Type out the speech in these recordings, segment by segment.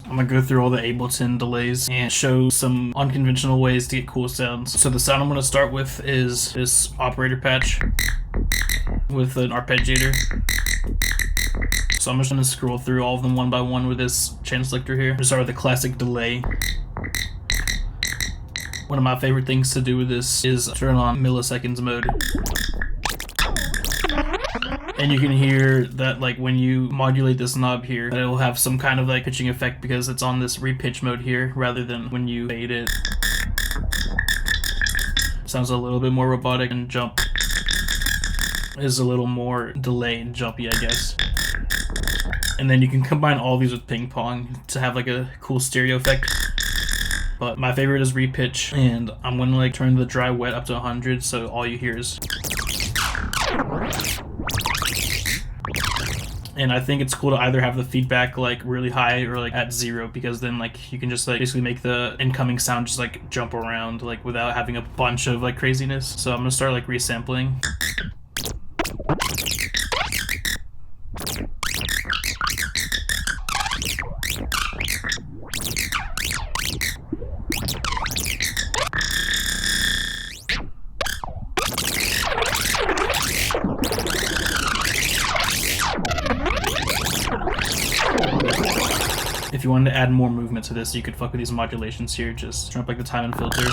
I'm gonna go through all the Ableton delays and show some unconventional ways to get cool sounds. So the sound I'm gonna start with is this operator patch with an arpeggiator. So I'm just gonna scroll through all of them one by one with this chain selector here. I'm gonna start with the classic delay. One of my favorite things to do with this is turn on milliseconds mode. And you can hear that like when you modulate this knob here, that it will have some kind of like pitching effect because it's on this repitch mode here rather than when you fade it. Sounds a little bit more robotic, and jump is a little more delay and jumpy, I guess. And then you can combine all these with ping pong to have like a cool stereo effect. But my favorite is repitch, and I'm gonna like turn the dry wet up to 100 so all you hear is. And I think it's cool to either have the feedback like really high or like at 0, because then like you can just like basically make the incoming sound just like jump around like without having a bunch of like craziness. So I'm gonna start like resampling. If you wanted to add more movement to this, you could fuck with these modulations here. Just turn up like the time and filter.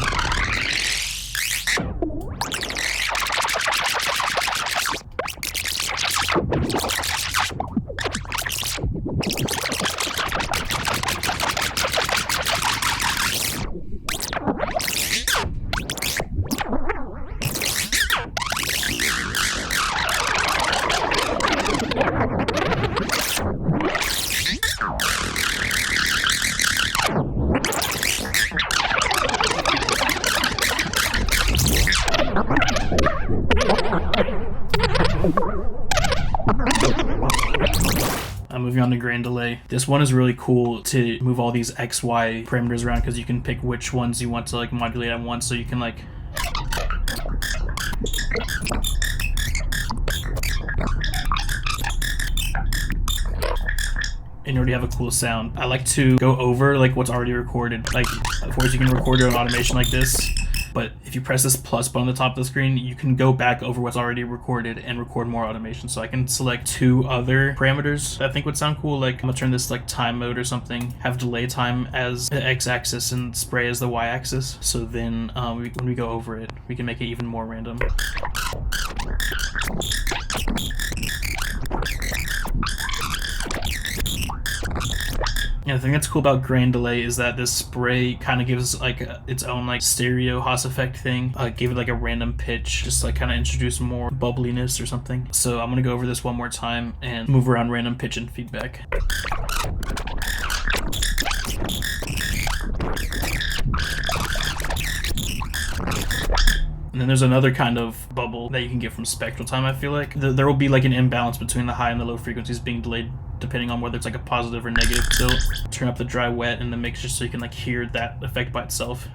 Moving on to grain delay. This one is really cool to move all these XY parameters around because you can pick which ones you want to like modulate at once, so you can like and you already have a cool sound. I like to go over like what's already recorded. Like of course you can record your own automation like this, but if you press this plus button on the top of the screen, you can go back over what's already recorded and record more automation. So I can select 2 other parameters that I think would sound cool. Like I'm gonna turn this like time mode or something, have delay time as the x-axis and spray as the y-axis. So then when we go over it, we can make it even more random. Yeah, the thing that's cool about grain delay is that this spray kind of gives like its own like stereo Haas effect thing. Gave it like a random pitch, just like kind of introduce more bubbliness or something. So I'm gonna go over this one more time and move around random pitch and feedback. And then there's another kind of bubble that you can get from Spectral Time, I feel like. There will be like an imbalance between the high and the low frequencies being delayed depending on whether it's like a positive or negative tilt. Turn up the dry wet in the mix just so you can like hear that effect by itself.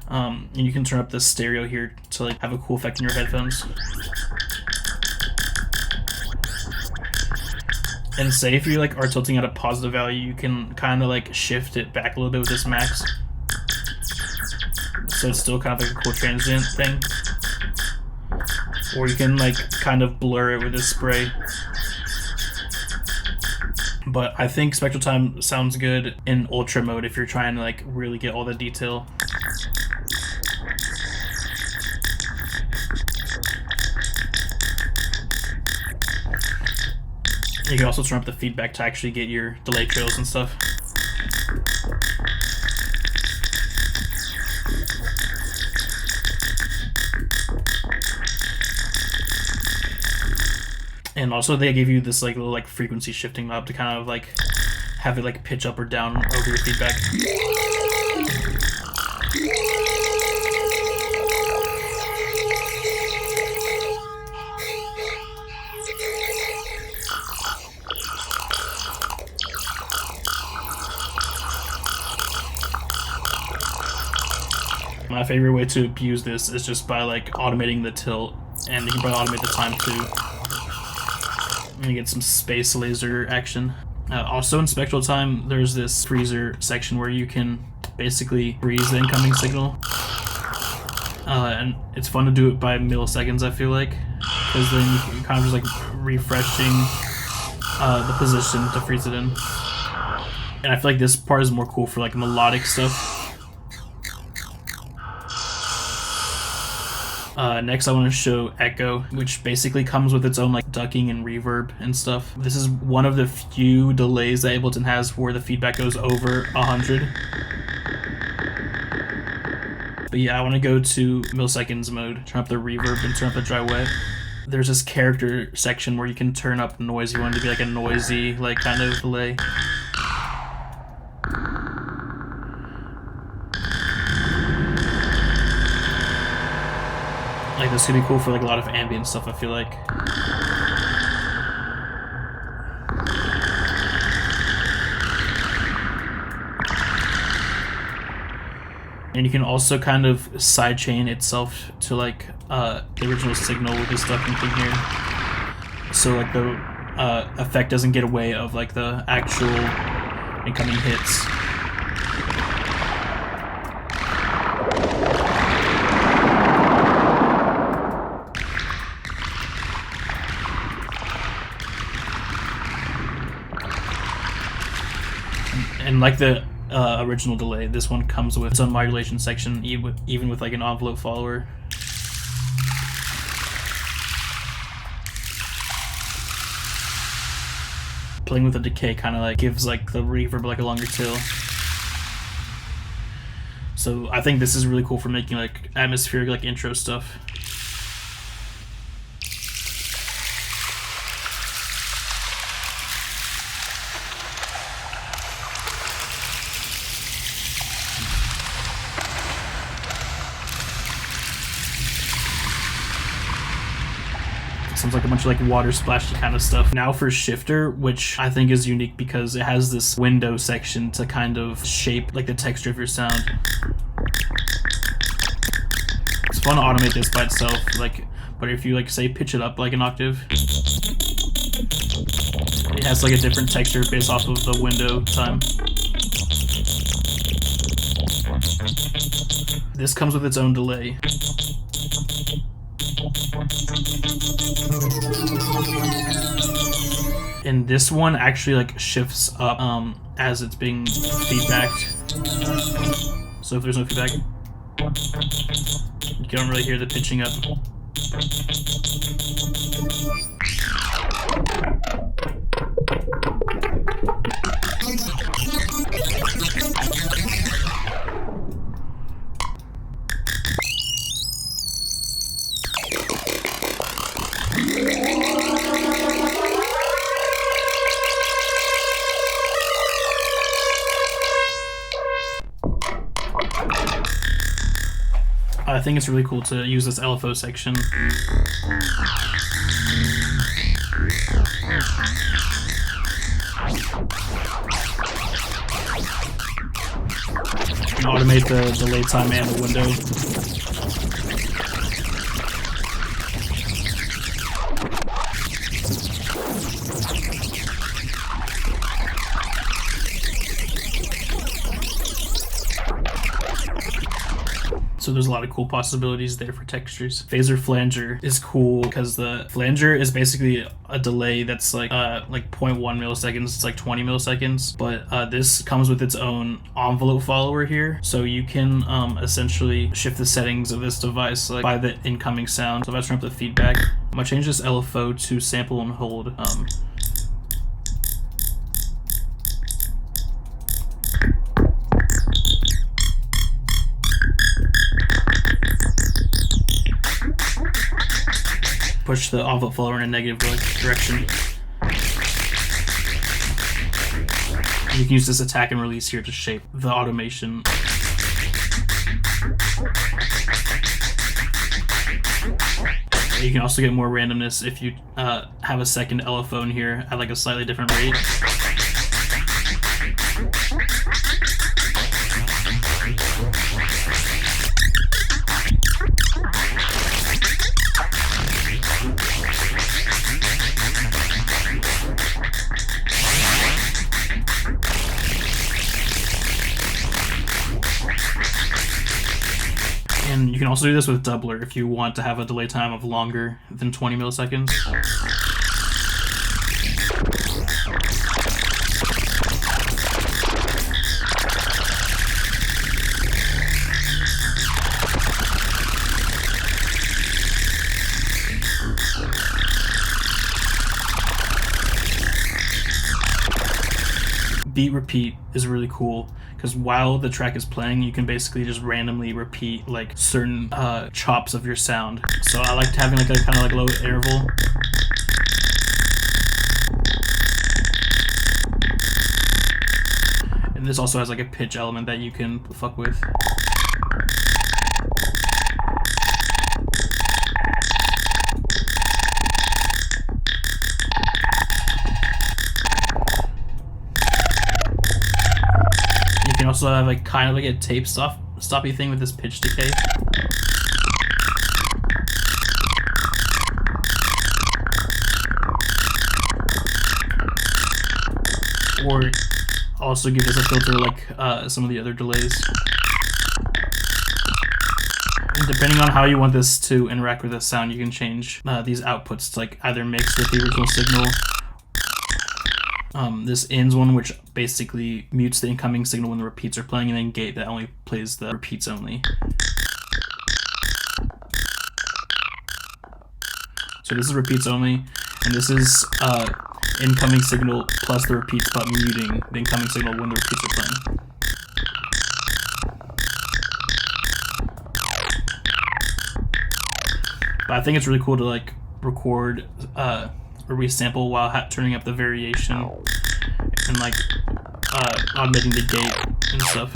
And you can turn up the stereo here to like have a cool effect in your headphones. And say if you like are tilting at a positive value, you can kind of like shift it back a little bit with this max. So it's still kind of like a cool transient thing. Or you can like kind of blur it with this spray. But I think Spectral Time sounds good in ultra mode if you're trying to like really get all the detail. You can also turn up the feedback to actually get your delay trails and stuff. And also they give you this like little like frequency shifting knob to kind of like have it like pitch up or down over your feedback. My favorite way to abuse this is just by like automating the tilt, and you can probably automate the time too. And you get some space laser action. Also in Spectral Time, there's this freezer section where you can basically freeze the incoming signal. And it's fun to do it by milliseconds, I feel like, because then you kind of just like refreshing the position to freeze it in. And I feel like this part is more cool for like melodic stuff. Next I want to show Echo, which basically comes with its own like ducking and reverb and stuff. This is one of the few delays that Ableton has where the feedback goes over 100. But yeah, I want to go to milliseconds mode, turn up the reverb and turn up the dry wet. There's this character section where you can turn up noise. You want it to be like a noisy, like kind of delay. Like this could be cool for like a lot of ambient stuff, I feel like. And you can also kind of sidechain itself to like the original signal with this ducking thing here. So like the effect doesn't get away of like the actual incoming hits. And like the original delay, this one comes with its own modulation section, even with like an envelope follower. Playing with the decay kind of like gives like the reverb like a longer tail. So I think this is really cool for making like atmospheric like intro stuff. Sounds like a bunch of like water splashy kind of stuff. Now for Shifter, which I think is unique because it has this window section to kind of shape like the texture of your sound. It's fun to automate this by itself, like, but if you like say pitch it up like an octave, it has like a different texture based off of the window time. This comes with its own delay. And this one actually like shifts up as it's being feedbacked. So if there's no feedback, you don't really hear the pitching up. I think it's really cool to use this LFO section. You can automate the delay time and the window. So there's a lot of cool possibilities there for textures. Phaser-Flanger is cool because the flanger is basically a delay that's like 0.1 milliseconds. It's like 20 milliseconds, but this comes with its own envelope follower here. So you can essentially shift the settings of this device like by the incoming sound. So if I turn up the feedback, I'm gonna change this LFO to sample and hold. Push the envelope follower in a negative direction. You can use this attack and release here to shape the automation. You can also get more randomness if you have a second LFO in here at like a slightly different rate. also do this with doubler if you want to have a delay time of longer than 20 milliseconds. Beat repeat is really cool because while the track is playing, you can basically just randomly repeat like certain chops of your sound. So I like having like a kind of like low interval. And this also has like a pitch element that you can fuck with. You can also have like kind of like a tape stoppy thing with this pitch decay. Or also give this a filter like some of the other delays. And depending on how you want this to interact with the sound, you can change these outputs to like either mix with the original signal. This ends one, which basically mutes the incoming signal when the repeats are playing, and then gate that only plays the repeats only. So this is repeats only, and this is incoming signal plus the repeats, but muting the incoming signal when the repeats are playing. But I think it's really cool to like record or resample while turning up the variation and like automating the gate and stuff.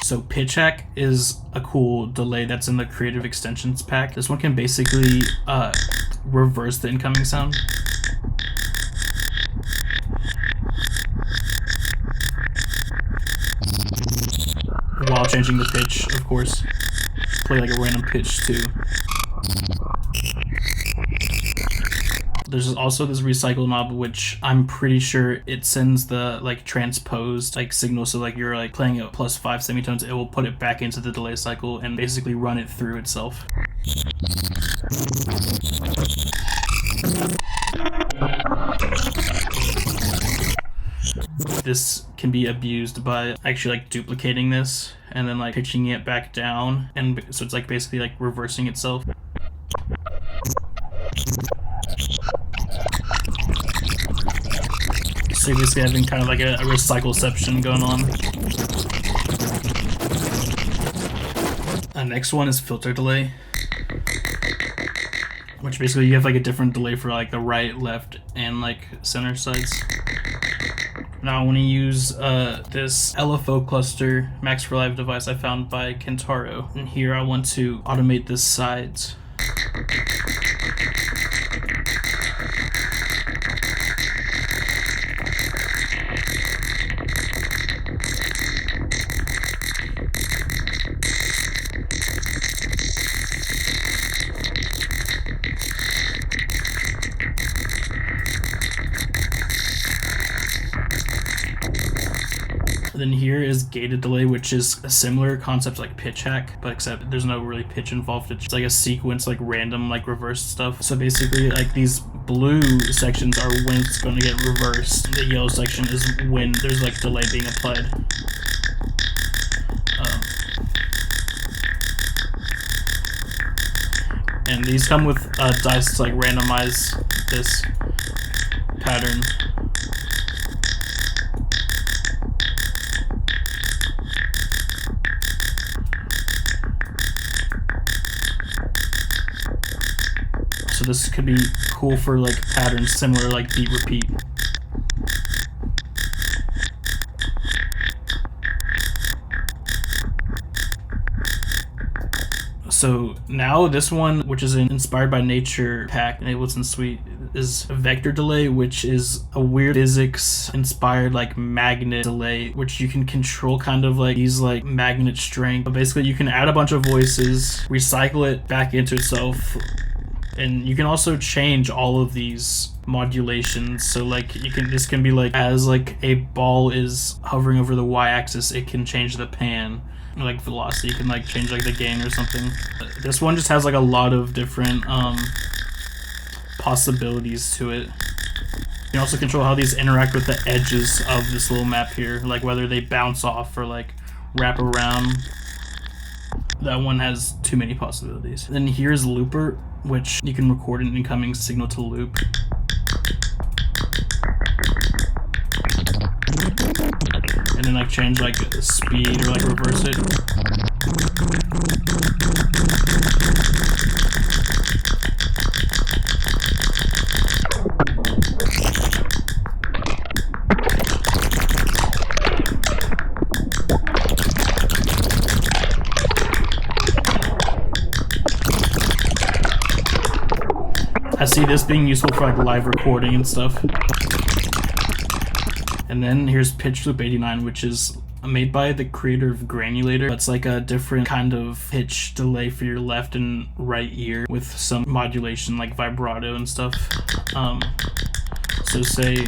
So pitch hack is a cool delay that's in the creative extensions pack. This one can basically reverse the incoming sound. While changing the pitch, of course. Play like a random pitch too. There's also this recycle knob, which I'm pretty sure it sends the like transposed like signal. So like you're like playing at +5 semitones, it will put it back into the delay cycle and basically run it through itself. This can be abused by actually like duplicating this and then like pitching it back down, and so it's like basically like reversing itself. So you're basically having kind of like a recycleception going on. Next one is filter delay, which basically you have like a different delay for like the right, left, and like center sides. Now I want to use this LFO cluster Max for Live device I found by Kentaro, and here I want to automate this sides. Then here is gated delay, which is a similar concept like pitch hack, but except there's no really pitch involved. It's like a sequence, like random, like reverse stuff. So basically, like these blue sections are when it's going to get reversed. The yellow section is when there's like delay being applied. And these come with dice to like randomize this pattern. So this could be cool for like patterns similar like beat repeat. So now this one, which is an Inspired by Nature pack in Ableton Suite, is a vector delay, which is a weird physics inspired like magnet delay, which you can control kind of like these like magnet strength. But basically you can add a bunch of voices, recycle it back into itself, And you can also change all of these modulations. So like this can be like, as like a ball is hovering over the y-axis, it can change the pan. Or like velocity, you can like change like the gain or something. This one just has like a lot of different possibilities to it. You can also control how these interact with the edges of this little map here, like whether they bounce off or like wrap around. That one has too many possibilities. Then here's Looper, which you can record an incoming signal to loop. And then like change like the speed or like reverse it. I see this being useful for like live recording and stuff. And then here's Pitch Loop 89, which is made by the creator of Granulator. It's like a different kind of pitch delay for your left and right ear with some modulation like vibrato and stuff. So say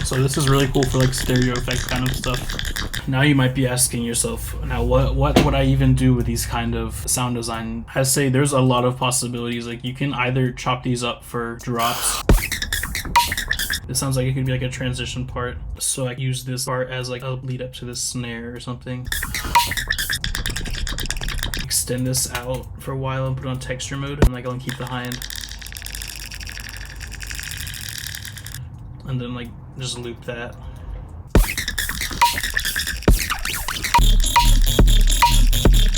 So this is really cool for like stereo effect kind of stuff. Now you might be asking yourself, now what would I even do with these kind of sound design? I say there's a lot of possibilities. Like you can either chop these up for drops. This sounds like it could be like a transition part. So I use this part as like a lead up to this snare or something. Extend this out for a while and put it on texture mode, and like I'll keep the high end. And then like just loop that.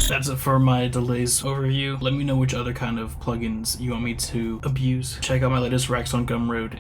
That's it for my delays overview. Let me know which other kind of plugins you want me to abuse. Check out my latest racks on Gumroad.